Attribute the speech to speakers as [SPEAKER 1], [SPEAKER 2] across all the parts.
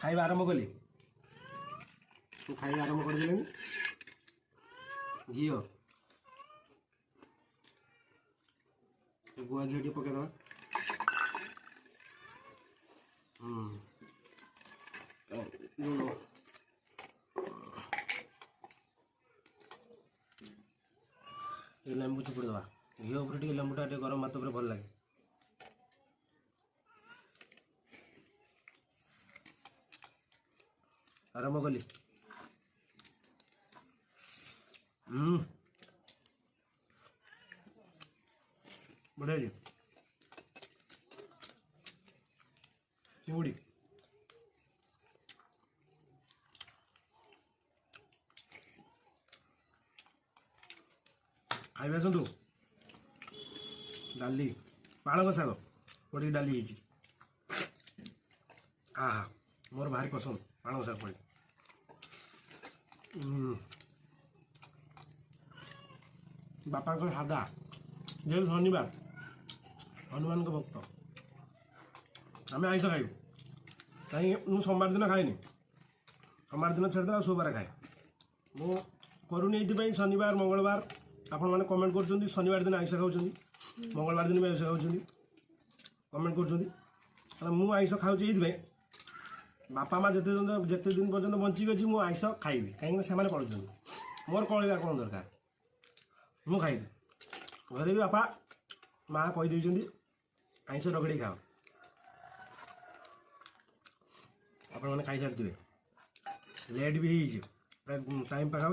[SPEAKER 1] खाଇବା आरंभ कली तू खाଇବା आरंभ कर दिलेनी घी गुआ घी पकईदे लेंबू चिपुड़ी दवा घी उपर टे लेंबूटा गरम भात भल लगे आरंभ कली बढ़िया जी चिंगुड़ी खाइबे आसतु डाली पालक शाग पड़ी डाली हाँ मोर भारी पसंद पालक शाग पड़ी बापा सादा जेहतु शनिवार हनुमान भक्त आम आइस खाइबू कहीं सोमवार दिन खाएनि सोमवार दिन छाड़देला सोमवार खाए मु करूनी ये शनिवार मंगलवार आपण मैंने कमेंट कर शनिवार दिन आइस खाऊँ मंगलवार दिन भी आइस खाऊँ कमेंट कर मुझे आइस खाऊँ ये बापा माँ जिते दिन पर्यटन बंचिक अच्छी मुझे आइस खाइबी कहीं से पढ़ुं मोर कौन कौन दरकार मु खाइबी घरे भी बापा माँ कहीदे आइस रगड़ी खाओ आप खाई सारी लेट भी प्राय टाइम पाखा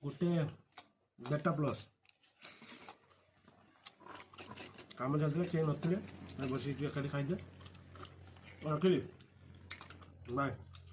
[SPEAKER 1] गोटे 1:30+ काम चलते कहीं नथिले बस खाली खाईदे रखिली बाय।